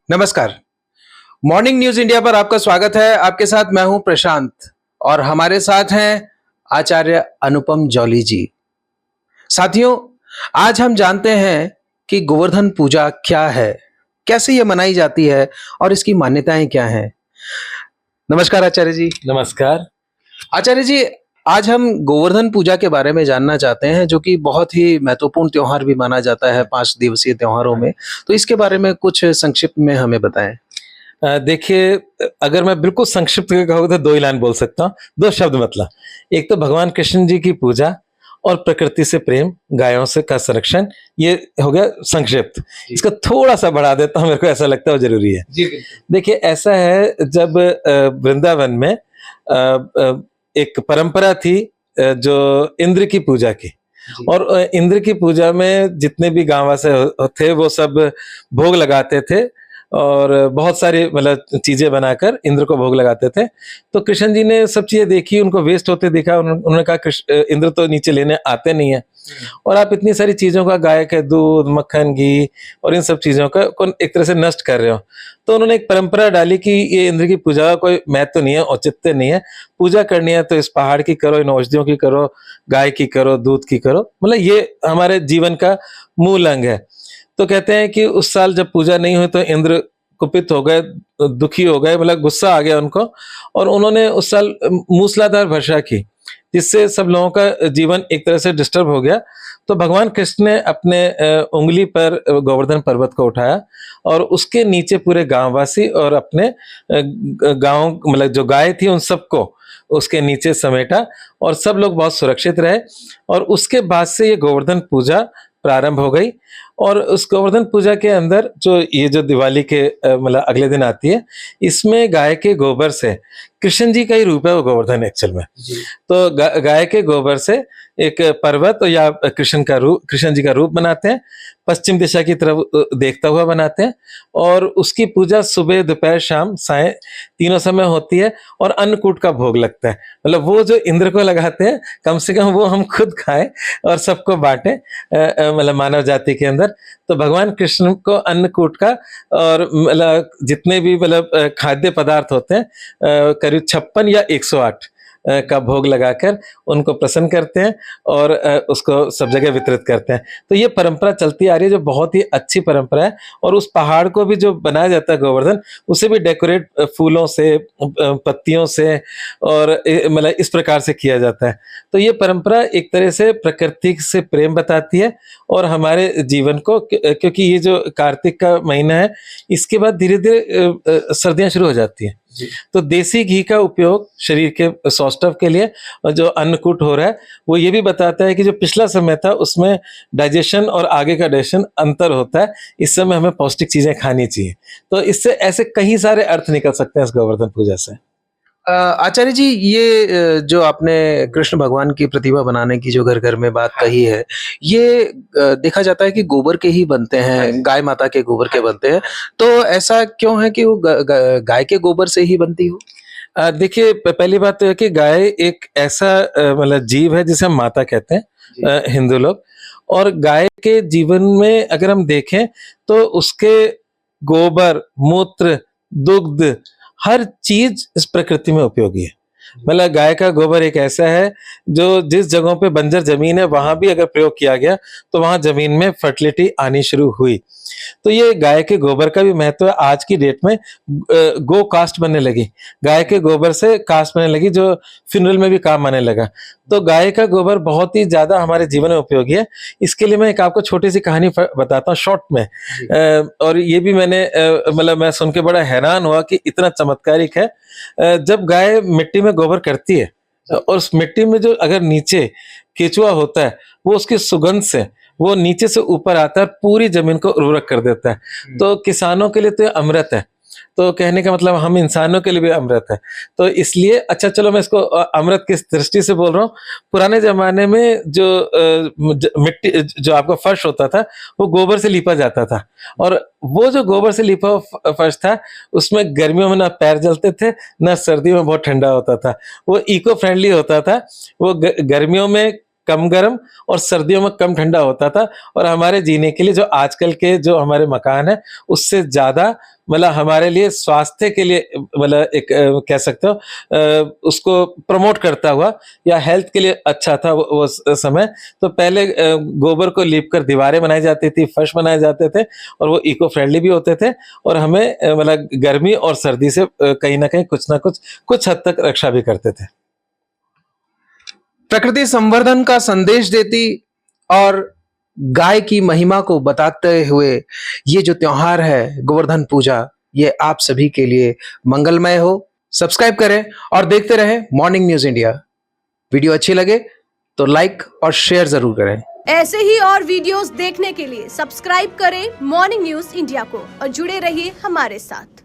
नमस्कार। Morning news India पर आपका स्वागत है। आपके साथ मैं हूं प्रशांत और हमारे साथ हैं आचार्य अनुपम जौली जी। साथियों, आज हम जानते हैं कि गोवर्धन पूजा क्या है, कैसे ये मनाई जाती है और इसकी मान्यताएं क्या हैं। नमस्कार आचार्य जी। नमस्कार। आचार्य जी, आज हम गोवर्धन पूजा के बारे में जानना चाहते हैं, जो कि बहुत ही महत्वपूर्ण त्योहार भी माना जाता है 5 दिवसीय त्योहारों में। तो इसके बारे में कुछ संक्षिप्त में हमें बताएं। देखिए, अगर मैं बिल्कुल संक्षिप्त में कहूँ तो 2 ही लाइन बोल सकता हूँ, 2 शब्द मतलब। एक तो भगवान कृष्ण जी की पूजा और प्रकृति से प्रेम, गायों से का संरक्षण, ये हो गया संक्षिप्त। इसको थोड़ा सा बढ़ा देता हूँ, मेरे को ऐसा लगता है वो जरूरी है। देखिए, ऐसा है, जब वृंदावन में एक परंपरा थी जो इंद्र की पूजा की, और इंद्र की पूजा में जितने भी गांववासी थे वो सब भोग लगाते थे और बहुत सारी मतलब चीजें बनाकर इंद्र को भोग लगाते थे। तो कृष्ण जी ने सब चीजें देखी, उनको वेस्ट होते देखा। उन्होंने कहा इंद्र तो नीचे लेने आते नहीं है, और आप इतनी सारी चीजों का, गाय के दूध, मक्खन, घी और इन सब चीजों का एक तरह से नष्ट कर रहे हो। तो उन्होंने एक परंपरा डाली कि ये इंद्र की पूजा का कोई महत्व नहीं है, औचित्य नहीं है। पूजा करनी है तो इस पहाड़ की करो, इन औषधियों की करो, गाय की करो, दूध की करो। मतलब ये हमारे जीवन का मूल अंग है। तो कहते हैं कि उस साल जब पूजा नहीं हुई तो इंद्र कुपित हो गए, दुखी हो गए, मतलब गुस्सा आ गया उनको, और उन्होंने उस साल मूसलाधार वर्षा की, जिससे सब लोगों का जीवन एक तरह से डिस्टर्ब हो गया। तो भगवान कृष्ण ने अपने उंगली पर गोवर्धन पर्वत को उठाया और उसके नीचे पूरे गांववासी और अपने गांव, मतलब जो गाय थी उन सबको उसके नीचे समेटा, और सब लोग बहुत सुरक्षित रहे। और उसके बाद से ये गोवर्धन पूजा प्रारंभ हो गई। और उस गोवर्धन पूजा के अंदर जो दिवाली के मतलब अगले दिन आती है, इसमें गाय के गोबर से, कृष्ण जी का ही रूप है वो गोवर्धन एक्चुअल में। तो गाय के गोबर से एक पर्वत या कृष्ण जी का रूप बनाते हैं, पश्चिम दिशा की तरफ देखता हुआ बनाते हैं, और उसकी पूजा सुबह, दोपहर, शाम, साय तीनों समय होती है। और अन्नकूट का भोग लगता है, मतलब वो जो इंद्र को लगाते हैं, कम से कम वो हम खुद खाएं और सबको बांटें, मतलब मानव जाति के अंदर। तो भगवान कृष्ण को अन्नकूट का और मतलब जितने भी मतलब खाद्य पदार्थ होते हैं, करीब 56 या 108 का भोग लगाकर उनको प्रसन्न करते हैं और उसको सब जगह वितरित करते हैं। तो ये परंपरा चलती आ रही है, जो बहुत ही अच्छी परंपरा है। और उस पहाड़ को भी जो बनाया जाता है गोवर्धन, उसे भी डेकोरेट फूलों से, पत्तियों से और मतलब इस प्रकार से किया जाता है। तो ये परंपरा एक तरह से प्रकृति से प्रेम बताती है और हमारे जीवन को, क्योंकि ये जो कार्तिक का महीना है, इसके बाद धीरे धीरे सर्दियां शुरू हो जाती है। तो देसी घी का उपयोग शरीर के सौष्ठव के लिए, और जो अन्नकूट हो रहा है वो ये भी बताता है कि जो पिछला समय था उसमें डाइजेशन और आगे का डाइजेशन अंतर होता है, इस समय हमें पौष्टिक चीजें खानी चाहिए। तो इससे ऐसे कई सारे अर्थ निकल सकते हैं इस गोवर्धन पूजा से। आचार्य जी, ये जो आपने कृष्ण भगवान की प्रतिमा बनाने की जो घर घर में बात कही है, ये देखा जाता है कि गोबर के ही बनते हैं, गाय माता के गोबर के बनते हैं। तो ऐसा क्यों है कि वो गाय के गोबर से ही बनती हो? देखिए, पहली बात तो है कि गाय एक ऐसा मतलब जीव है जिसे हम माता कहते हैं हिंदू लोग। और गाय के जीवन में अगर हम देखें तो उसके गोबर, मूत्र, दुग्ध, हर चीज इस प्रकृति में उपयोगी है। मतलब गाय का गोबर एक ऐसा है जो जिस जगहों पे बंजर जमीन है वहां भी अगर प्रयोग किया गया तो वहां जमीन में फर्टिलिटी आनी शुरू हुई। तो ये गाय के गोबर का भी महत्व है। आज की डेट में गो कास्ट बनने लगी, गाय के गोबर से कास्ट बनने लगी, जो फ्यूनरल में भी काम आने लगा। तो गाय का गोबर बहुत ही ज्यादा हमारे जीवन में उपयोगी है। इसके लिए मैं एक आपको छोटी सी कहानी बताता हूँ शॉर्ट में। और ये भी मैंने मतलब मैं सुन के बड़ा हैरान हुआ कि इतना चमत्कारिक है। जब गाय मिट्टी में गोबर करती है और उस मिट्टी में जो अगर नीचे केचुआ होता है, वो उसकी सुगंध से वो नीचे से ऊपर आता है, पूरी जमीन को उर्वरक कर देता है। तो किसानों के लिए तो ये अमृत है। तो कहने का मतलब हम इंसानों के लिए भी अमृत है। तो इसलिए अच्छा, चलो मैं इसको अमृत की दृष्टि से बोल रहा हूँ। पुराने जमाने में जो मिट्टी, जो आपका फर्श होता था, वो गोबर से लीपा जाता था। और वो जो गोबर से लिपा फर्श था, उसमें गर्मियों में ना पैर जलते थे, ना सर्दियों में बहुत ठंडा होता था। वो इको फ्रेंडली होता था। वो गर्मियों में कम गर्म और सर्दियों में कम ठंडा होता था। और हमारे जीने के लिए जो आजकल के जो हमारे मकान है उससे ज्यादा मतलब हमारे लिए स्वास्थ्य के लिए मतलब एक कह सकते हो उसको प्रमोट करता हुआ या हेल्थ के लिए अच्छा था वो समय। तो पहले गोबर को लीप कर दीवारें बनाई जाती थी, फर्श बनाए जाते थे और वो इको फ्रेंडली भी होते थे और हमें मतलब गर्मी और सर्दी से कहीं ना कहीं कुछ ना कुछ हद तक रक्षा भी करते थे। प्रकृति संवर्धन का संदेश देती और गाय की महिमा को बताते हुए ये जो त्योहार है गोवर्धन पूजा, ये आप सभी के लिए मंगलमय हो। सब्सक्राइब करें और देखते रहें मॉर्निंग न्यूज इंडिया। वीडियो अच्छी लगे तो लाइक और शेयर जरूर करें। ऐसे ही और वीडियोस देखने के लिए सब्सक्राइब करें मॉर्निंग न्यूज इंडिया को और जुड़े रहिए हमारे साथ।